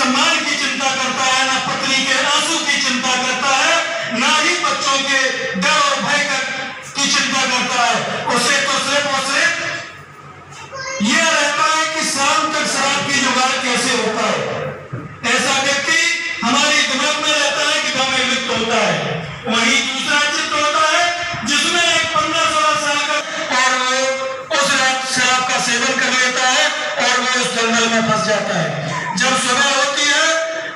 सम्मान की चिंता करता है, ना पत्नी के आंसू की चिंता करता है, ना ही बच्चों के डर और भय की चिंता करता है। उसे तो सिर्फ और सिर्फ यह रहता है कि शाम तक शराब की जुगाड़ कैसे होता है। ऐसा व्यक्ति हमारे दिमाग में रहता है कि गांव में लिप्त होता है। वहीं दूसरा चित्र होता है जिसमें एक 15-16 साल का और वो उस रात शराब का सेवन कर लेता है और वो उस दलदल में फंस जाता है। जब सुबह होती है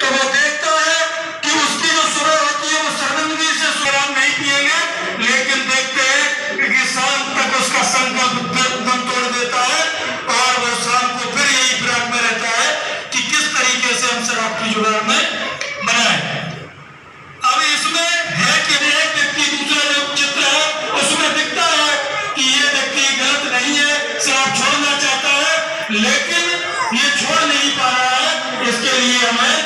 तो वो देखता है कि उसकी जो सुबह होती है वो शर्मिंदगी से शराब नहीं पिएंगे, लेकिन देखते हैं कि शाम तक उसका संकल्प दम तोड़ देता है और वो शाम को फिर यही फिराक में रहता है कि किस तरीके से हम शराब की जुगाड़ में बनाए। अब इसमें है कि एक व्यक्ति दूसरा जो चित्र है उसमें दिखता है कि ये व्यक्ति गलत नहीं है, शराब छोड़ना चाहता है, लेकिन ये छोड़ नहीं पा रहा है। इसके लिए हमें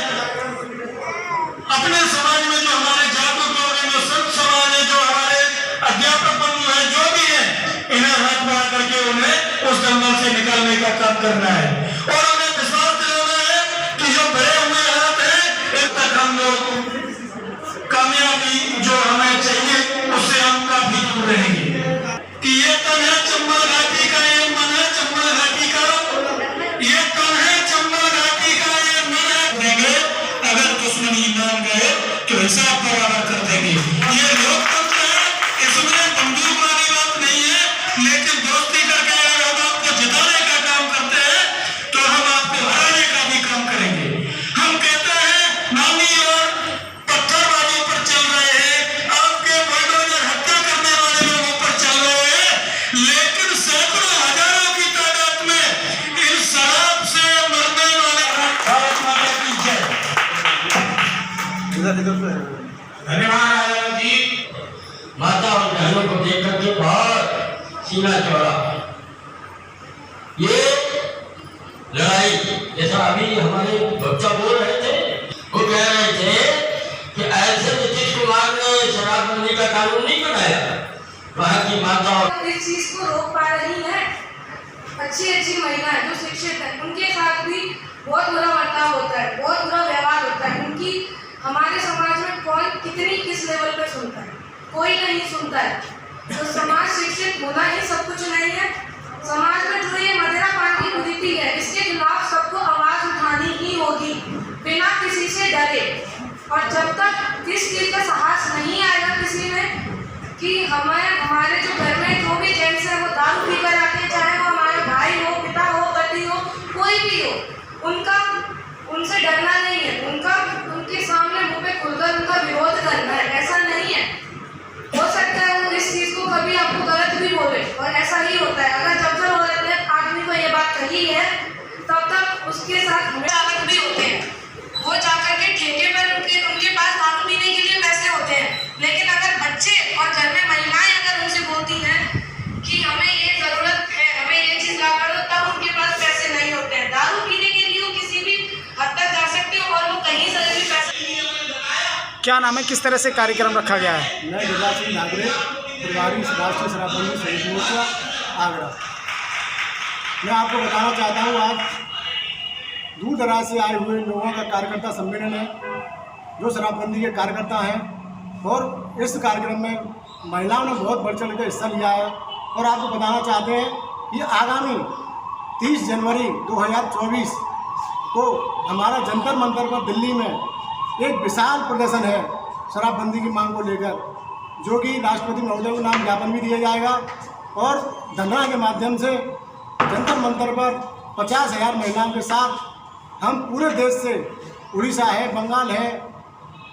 अपने समाज में जो हमारे जागरूक लोग हैं, जो संत समाज है, जो हमारे अध्यापक बंधु हैं, जो भी हैं, इन्हें हाथ बढ़ा करके उन्हें उस दलदल से निकालने का काम करना है और उन्हें विश्वास दिलाना है कि जो भरे हुए हाथ हैं इन तक हम लोग कामयाबी जो हमें चाहिए उससे हम काफी दूर रहेंगे। कि ये तन है चंबल घाटी का, ये मन है चंबल घाटी का, ये तन है चंबल घाटी का, ये मन है देंगे। अगर दुश्मनी मान गए तो हिसाब बराबर कर देंगे। ये लोकतंत्र है, इसमें बंदूक वाली बात नहीं है, लेकिन दोस्ती करके अगर हम आपको जिताने का काम करते हैं तो हम आपको हराने का भी काम करेंगे। हम कहते हैं नामी और पत्थरबाजों पर चल रहे हैं, आपके बुलडोजर हत्या करने वाले लोगों पर चल रहे हैं, लेकिन सैकड़ों हजारों की तादाद में इन शराब से मरने वाले भारत माता की जय। धन्यवाद जी। माता और बहनों को देख करके बहुत सीना चौड़ा। ये लड़ाई जैसा अभी हमारे बच्चा बोल रहे थे, वो कह रहे थे कि ऐसे नीतीश कुमार ने शराबबंदी का कानून नहीं बनाया, वहाँ की माता और इस चीज को रोक पा रही है। अच्छी महिलाएं जो शिक्षित है उनके साथ भी बहुत बुरा बर्ताव होता है, बहुत बुरा व्यवहार होता है। उनकी हमारे समाज में कौन कितनी किस लेवल पे सुनता है, कोई नहीं सुनता है। तो समाज शिक्षित होना ही सब कुछ नहीं है। समाज में जो ये मदिरा पान की कुरीति है इसके खिलाफ सबको आवाज उठानी ही होगी बिना किसी से डरे। और जब तक किस चीज का साहस नहीं आएगा किसी में कि हमारे जो घर में जो भी जेंट्स है वो दारू पीकर आते हैं, चाहे वो हमारा भाई हो, पिता हो, पति हो, कोई भी हो, उनसे डरना नहीं है। उनके सामने मुंह पे खुलकर उनका विरोध करना है, ऐसा नहीं है। हो सकता है वो इस चीज को कभी आपको गलत भी बोले और ऐसा ही होता है। अगर जब तक औरत ने आदमी को ये बात कही है तब तक उसके साथ हमें आदत भी होते हैं। वो जाकर के ठेके पर उनके पास दारू पीने के लिए पैसे होते हैं, लेकिन अगर बच्चे और घर में महिलाएं अगर उनसे बोलती हैं कि हमें ये जरूरत है, हमें ये चीज ला कर दो, तब उनके पास पैसे नहीं होते हैं। दारू पीने के लिए वो किसी भी हद तक जा सकते हो और वो कहीं से भी पैसे। क्या नाम है, किस तरह से कार्यक्रम रखा गया है? मैं गिरिराज सिंह नागरे, प्रभारी राष्ट्रीय शराबबंदी संयुक्त मोर्चा आगरा। मैं आपको बताना चाहता हूँ, आज दूर दराज से आए हुए लोगों का कार्यकर्ता सम्मेलन है जो शराबबंदी के कार्यकर्ता हैं, और इस कार्यक्रम में महिलाओं ने बहुत बढ़ चढ़ कर हिस्सा लिया है। और आपको बताना चाहते हैं कि आगामी 30 जनवरी 2024 को हमारा जंतर मंतर पर दिल्ली में एक विशाल प्रदर्शन है शराबबंदी की मांग को लेकर, जो कि राष्ट्रपति महोदय को नाम ज्ञापन भी दिया जाएगा और धरना के माध्यम से जंतर मंतर पर 50,000 महिलाओं के साथ हम पूरे देश से, उड़ीसा है, बंगाल है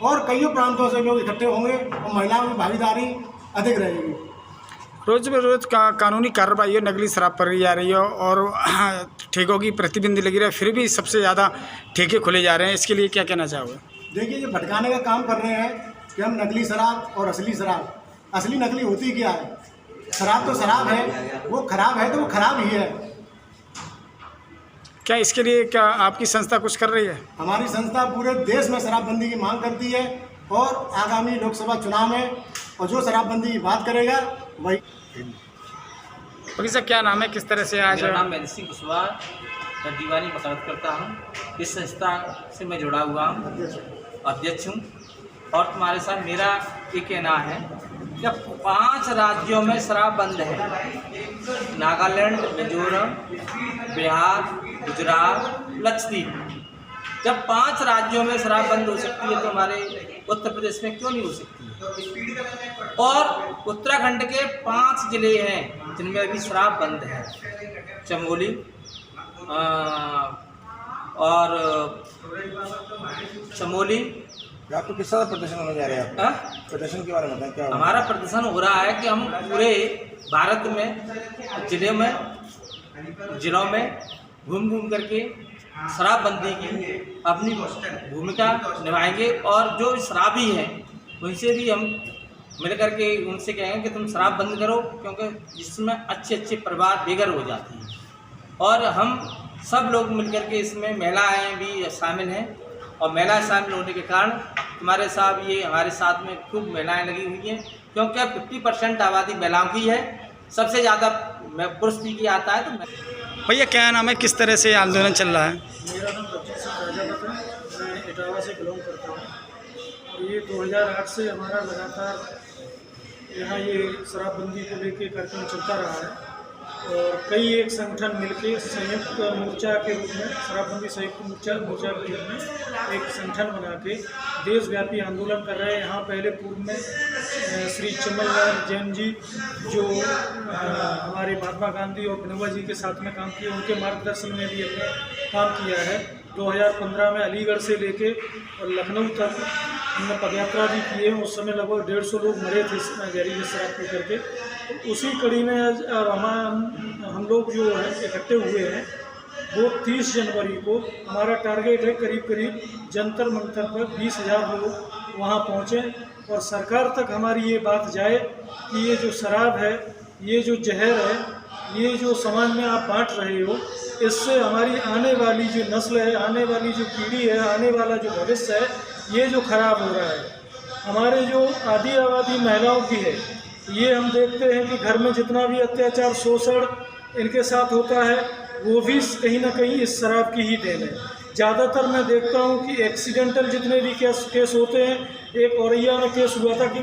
और कई प्रांतों से लोग इकट्ठे होंगे और महिलाओं की भागीदारी अधिक रहेगी। रोज बरोज कानूनी कार्रवाई नकली शराब पर जा रही है और ठेकों की प्रतिबंध लगी रही है, फिर भी सबसे ज़्यादा ठेके खुले जा रहे हैं, इसके लिए क्या कहना चाहोगे? देखिए, ये भटकाने का काम कर रहे हैं कि हम नकली शराब और असली शराब, असली नकली होती क्या है? शराब तो शराब है, वो खराब है तो वो खराब ही है। क्या इसके लिए क्या आपकी संस्था कुछ कर रही है? हमारी संस्था पूरे देश में शराबबंदी की मांग करती है और आगामी लोकसभा चुनाव में और जो शराबबंदी की बात करेगा वही। वकील साहब, क्या नाम है, किस तरह से आज? मेरा नाम मेहदी सिंह कुशवाहा, मैं दीवानी वकालत करता हूँ। इस संस्था से मैं जुड़ा हुआ हूँ, अध्यक्ष हूँ। और तुम्हारे साथ मेरा ये कहना है कि 5 राज्यों में शराब बंद है, नागालैंड, मिजोरम, बिहार, गुजरात, लक्षद्वीप। जब 5 राज्यों में शराब बंद हो सकती है तो हमारे उत्तर प्रदेश में क्यों नहीं हो सकती? और उत्तराखंड के 5 जिले हैं जिनमें अभी शराब बंद है, चमोली और चमोली। आपको किस तरह प्रदर्शन होने जा रहे हैं? प्रदर्शन के बारे में बताएं, क्या हमारा प्रदर्शन हो रहा है कि हम पूरे भारत में जिलों में घूम करके शराबबंदी की अपनी भूमिका निभाएंगे। और जो शराबी हैं उनसे भी हम मिल करके उनसे कहेंगे कि तुम शराब बंद करो, क्योंकि जिसमें अच्छे परिवार बेघर हो जाते हैं। और हम सब लोग मिल करके इसमें महिलाएँ भी शामिल हैं, और महिलाएं शामिल होने के कारण तुम्हारे साहब ये हमारे साथ में खूब महिलाएं लगी हुई हैं, क्योंकि 50% आबादी महिलाओं की है, सबसे ज़्यादा पुरुष भी आता है। तो भैया क्या नाम है, किस तरह से आंदोलन चल रहा है? मेरा नाम प्रदीप सिंह प्रजापत है, मैं इटावा से बिलोंग करता हूँ। और ये 2008 से हमारा लगातार यहाँ ये शराबबंदी को लेकर कार्यक्रम चलता रहा है। और कई एक संगठन मिलकर संयुक्त मोर्चा के रूप में, शराबबंदी संयुक्त मोर्चा के रूप में एक संगठन बना के देशव्यापी आंदोलन कर रहे हैं। यहाँ पहले पूर्व में श्री चमनलाल जैन जी जो हमारे महात्मा गांधी और विनोबा जी के साथ में काम किए, उनके मार्गदर्शन में भी हमने काम किया है। 2015 में अलीगढ़ से लेके और लखनऊ तक हमने पदयात्रा भी की है। उस समय लगभग 150 लोग मरे थे जहरीली शराब पी करके। तो उसी कड़ी में आज हम लोग जो है इकट्ठे हुए हैं, वो 30 जनवरी को हमारा टारगेट है करीब जंतर मंतर पर 20,000 लोग वहाँ पहुँचें और सरकार तक हमारी ये बात जाए कि ये जो शराब है, ये जो जहर है, ये जो समाज में आप बांट रहे हो, इससे हमारी आने वाली जो नस्ल है, आने वाली जो पीढ़ी है, आने वाला जो भविष्य है, ये जो खराब हो रहा है। हमारे जो आधी आबादी महिलाओं की है, ये हम देखते हैं कि घर में जितना भी अत्याचार शोषण इनके साथ होता है, वो भी कहीं ना कहीं इस शराब की ही देन है। ज़्यादातर मैं देखता हूँ कि एक्सीडेंटल जितने भी केस होते हैं, एक औरैया में केस हुआ था कि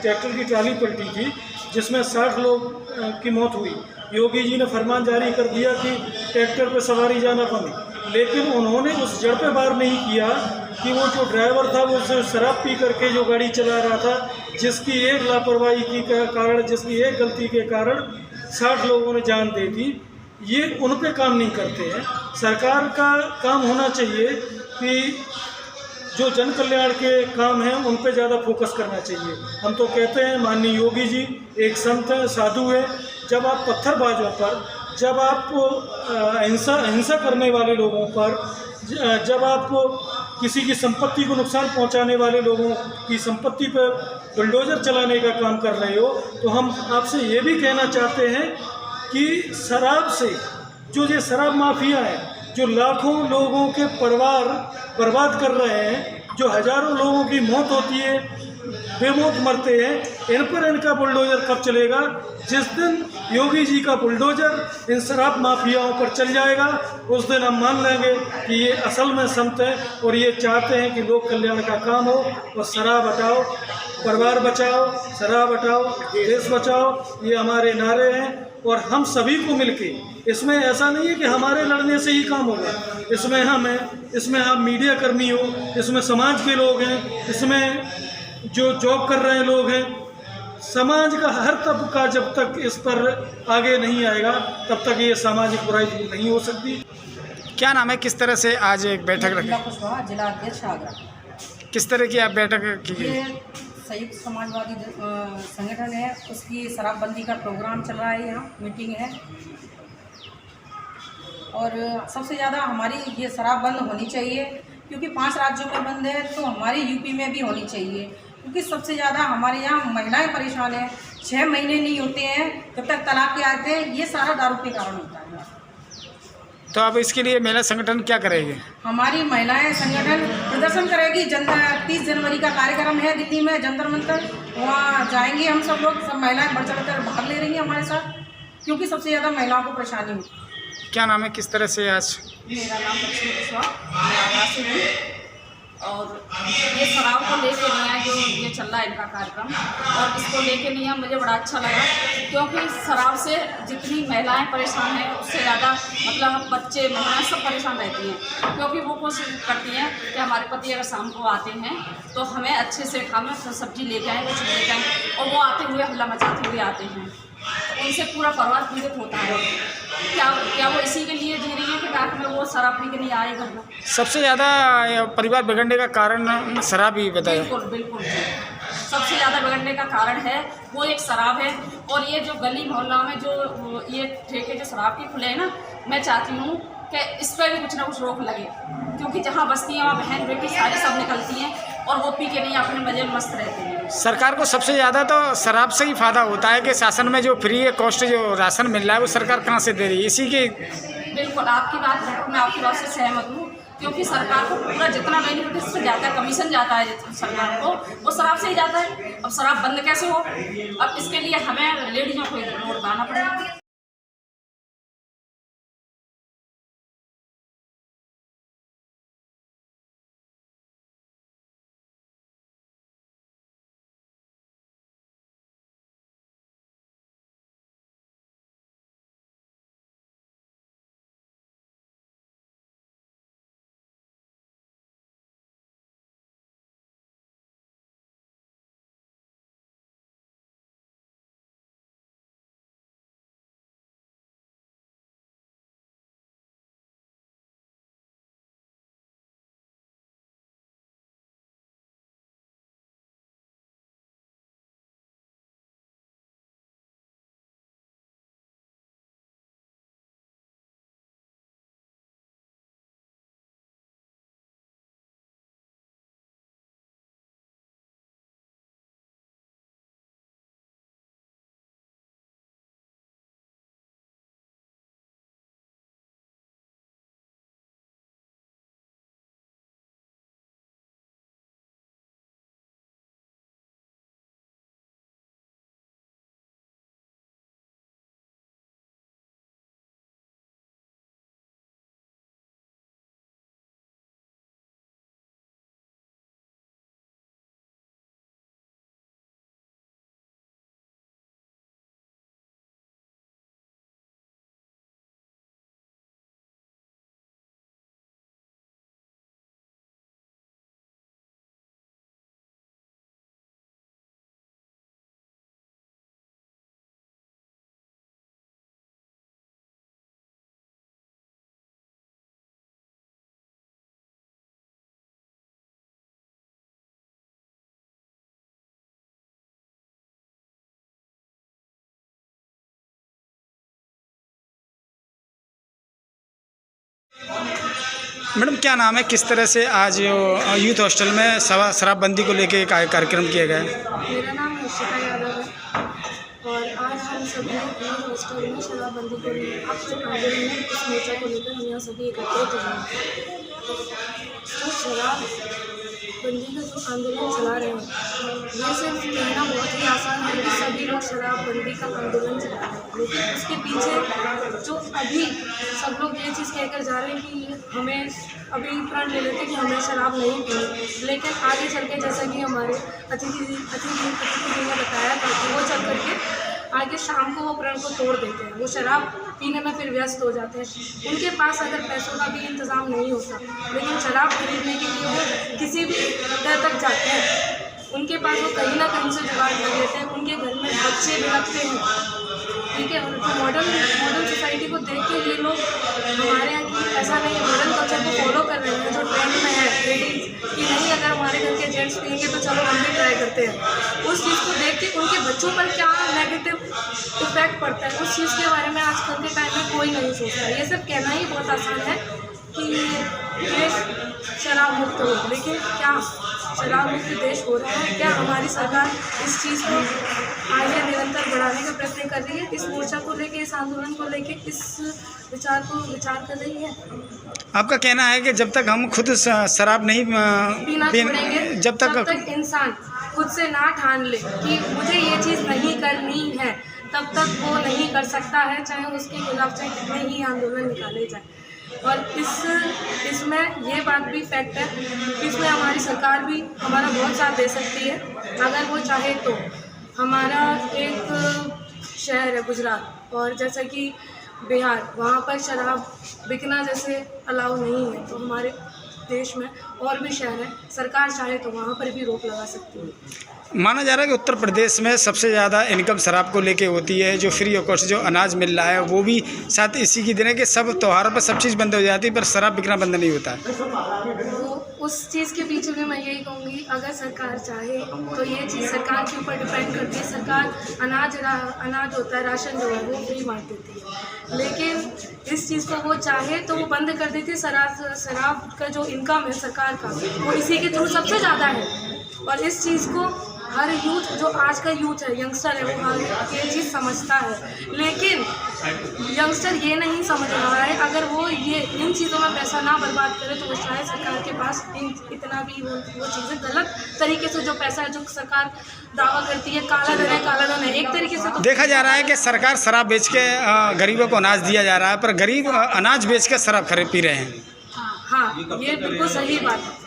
ट्रैक्टर की ट्राली पलटी थी जिसमें 60 लोग की मौत हुई। योगी जी ने फरमान जारी कर दिया कि ट्रैक्टर पर सवारी जाना बंद, लेकिन उन्होंने उस जड़ पे वार नहीं किया कि वो जो ड्राइवर था वो शराब पी करके जो गाड़ी चला रहा था, जिसकी एक लापरवाही के कारण, जिसकी एक गलती के कारण 60 लोगों ने जान दे दी। ये उन पे काम नहीं करते हैं। सरकार का काम होना चाहिए कि जो जन कल्याण के काम हैं उन पे ज़्यादा फोकस करना चाहिए। हम तो कहते हैं माननीय योगी जी एक संत हैं, साधु हैं। जब आप पत्थरबाजों पर, जब आप हिंसा करने वाले लोगों पर, जब आप किसी की संपत्ति को नुकसान पहुंचाने वाले लोगों की संपत्ति पर बुलडोजर चलाने का काम कर रहे हो, तो हम आपसे ये भी कहना चाहते हैं कि शराब से जो ये शराब माफिया है, जो लाखों लोगों के परिवार बर्बाद कर रहे हैं, जो हज़ारों लोगों की मौत होती है, बेमौत मरते हैं, इन पर इनका बुलडोजर कब चलेगा? जिस दिन योगी जी का बुलडोजर इन शराब माफियाओं पर चल जाएगा, उस दिन हम मान लेंगे कि ये असल में संत हैं और ये चाहते हैं कि लोक कल्याण का काम हो। और शराब हटाओ, परिवार बचाओ, शराब हटाओ, देश बचाओ, ये हमारे नारे हैं। और हम सभी को मिलके, इसमें ऐसा नहीं है कि हमारे लड़ने से ही काम होगा, इसमें हम हैं, इसमें आप मीडिया कर्मी हो, इसमें समाज के लोग हैं, इसमें जो जॉब कर रहे लोग हैं, समाज का हर तबका जब तक इस पर आगे नहीं आएगा तब तक ये सामाजिक बुराई दूर नहीं हो सकती। क्या नाम है, किस तरह से आज एक बैठक रखी? जिला अध्यक्ष आगरा। किस तरह की आप बैठक की गई? ये संयुक्त समाजवादी संगठन है, उसकी शराबबंदी का प्रोग्राम चल रहा है, यहाँ मीटिंग है। और सबसे ज़्यादा हमारी ये शराब बंद होनी चाहिए, क्योंकि 5 राज्यों में बंद है तो हमारी यूपी में भी होनी चाहिए, क्योंकि सबसे ज़्यादा हमारे यहाँ महिलाएं परेशान हैं। 6 महीने नहीं होते हैं जब तक तलाक के आते हैं, ये सारा दारू के कारण होता है। तो अब इसके लिए महिला संगठन क्या करेगी? हमारी महिलाएं संगठन प्रदर्शन करेगी। 30 जनवरी का कार्यक्रम है दिल्ली में, जंतर मंतर, वहाँ जाएंगे हम सब लोग, सब महिलाएं बढ़ चढ़ कर भाग ले रही हैं हमारे साथ, क्योंकि सबसे ज़्यादा महिलाओं को परेशानी होती है। क्या नाम है, किस तरह से आज? मेरा नाम लक्ष्मी कुशवाहा, मैं आगरा से हूँ। और ये शराब को लेके निया जो ये चल रहा है इनका कार्यक्रम, और इसको लेके निया मुझे बड़ा अच्छा लगा, क्योंकि शराब से जितनी महिलाएं परेशान हैं उससे ज़्यादा मतलब बच्चे महिलाएं सब परेशान रहती हैं, क्योंकि वो कोशिश करती हैं कि हमारे पति अगर शाम को आते हैं तो हमें अच्छे से खाना सब्जी लेके आएँ, कुछ लेके आएँ, और वो आते हुए हल्ला मचाते हुए आते हैं, उनसे पूरा परिवार पीड़ित होता है। क्या वो इसी के लिए जी रही है कि रात में वो शराब पी के नहीं आए घर में? सबसे ज़्यादा परिवार बिगड़ने का कारण शराब ही बताया। बिल्कुल बिल्कुल, सबसे ज़्यादा बिगड़ने का कारण है वो एक शराब है। और ये जो गली मोहल्ला में जो ये ठेके जो शराब के खुले हैं ना, मैं चाहती हूँ कि इस पर भी कुछ ना कुछ रोक लगे, क्योंकि जहाँ बस्ती हैं वहाँ बहन बेटी सारी सब निकलती हैं और वो पी के नहीं अपने मजे में मस्त रहते हैं। सरकार को सबसे ज़्यादा तो शराब से ही फ़ायदा होता है कि शासन में जो फ्री कॉस्ट जो राशन मिल रहा है वो सरकार कहाँ से दे रही है, इसी के। बिल्कुल आपकी बात बिल्कुल, मैं आपकी बात से सहमत हूँ, क्योंकि सरकार को पूरा जितना बेनिफिट इससे जाता है, कमीशन जाता है सरकार को, वो शराब से ही जाता है। अब शराब बंद कैसे हो? अब इसके लिए हमें लेडीज़ों को वोट बनाना पड़ेगा। मैडम क्या नाम है, किस तरह से आज यूथ हॉस्टल में शराबबंदी को लेकर एक कार्यक्रम किया गया है? मेरा नाम हर्षिता यादव है और आज हम सभी यूथ हॉस्टल में शराबबंदी को आंदोलन में इस मोर्चा को लेकर हम यहाँ सभी एकत्रित हुए हैं। तो शराबबंदी का जो आंदोलन चला रहे हैं ये सिर्फ कहना बहुत ही आसान है कि सभी लोग शराबबंदी का आंदोलन चला रहे हैं, लेकिन उसके पीछे जो अभी सब लोग ये चीज़ कहकर जा रहे हैं कि हमें अभी प्रण ले लेते कि हमें शराब नहीं पीनी, लेकिन आगे चल के जैसा कि हमारे अतिथि जी ने बताया था कि वो चल करके आगे शाम को वो प्रण को तोड़ देते हैं, वो शराब पीने में फिर व्यस्त हो जाते हैं। उनके पास अगर पैसों का भी इंतज़ाम नहीं होता, लेकिन शराब खरीदने के लिए वो किसी भी दर तक जाते हैं, उनके पास वो कहीं ना कहीं से जुगाड़ कर लेते हैं, उनके घर में बच्चे बिलखते हैं। ठीक है, और तो मॉडर्न सोसाइटी को देख के ये लोग हमारे यहाँ की ऐसा नहीं मॉडर्न कल्चर को फॉलो कर रहे हैं जो ट्रेंड में है लेडीज़ कि नहीं अगर हमारे घर के जेंट्स पिएंगे तो चलो हम भी ट्राई करते हैं। उस चीज़ को देख के उनके बच्चों पर क्या नेगेटिव इफेक्ट पड़ता है उस चीज़ के बारे में आजकल के टाइम में कोई नहीं सोचता। ये सिर्फ कहना ही बहुत आसान है कि देश शराब मुक्त हो, लेकिन क्या शराब मुक्त देश हो रहा है? क्या हमारी सरकार इस चीज़ को आगे निरंतर बढ़ाने का प्रयत्न कर रही है? इस मोर्चा को लेके, इस आंदोलन को लेके, इस विचार कर रही है? आपका कहना है कि जब तक हम खुद शराब नहीं पीना छोड़ेंगे, जब तक इंसान खुद से ना ठान ले कि मुझे ये चीज़ नहीं करनी है, तब तक वो नहीं कर सकता है, चाहे उसके खिलाफ चाहे कितने ही आंदोलन निकाले जाए। और इसमें ये बात भी फैक्ट है कि इसमें हमारी सरकार भी हमारा बहुत साथ दे सकती है अगर वो चाहे तो। हमारा एक शहर है गुजरात, और जैसा कि बिहार, वहाँ पर शराब बिकना जैसे अलाउ नहीं है, तो हमारे देश में और भी शहर है, सरकार चाहे तो वहाँ पर भी रोक लगा सकती है। माना जा रहा है कि उत्तर प्रदेश में सबसे ज़्यादा इनकम शराब को लेके होती है। जो फ्री ऑफ कॉस्ट जो अनाज मिल रहा है वो भी साथ इसी की दिन है कि सब त्योहारों पर सब चीज़ बंद हो जाती है, पर शराब बिकना बंद नहीं होता है। तो उस चीज़ के पीछे भी मैं यही कहूँगी, अगर सरकार चाहे तो ये चीज़ सरकार के ऊपर डिपेंड करती है। सरकार अनाज होता है, राशन जो है वो फ्री बांट देती है, लेकिन इस चीज़ को वो चाहे तो वो बंद कर देती है। शराब का जो इनकम है सरकार का, वो इसी के थ्रू सबसे ज़्यादा है। और इस चीज़ को हर यूथ, जो आज का यूथ है, यंगस्टर है, वो ये चीज़ समझता है, लेकिन यंगस्टर ये नहीं समझ रहा है। अगर वो ये इन चीज़ों में पैसा ना बर्बाद करे तो वो शायद सरकार के पास इतना भी वो चीज़ें गलत तरीके से जो पैसा है, जो सरकार दावा करती है काला धन है, एक तरीके से तो देखा जा रहा है कि सरकार शराब बेच के गरीबों को अनाज दिया जा रहा है, पर गरीब अनाज बेच के शराब खरीद पी रहे हैं। हाँ, ये बिल्कुल सही बात है।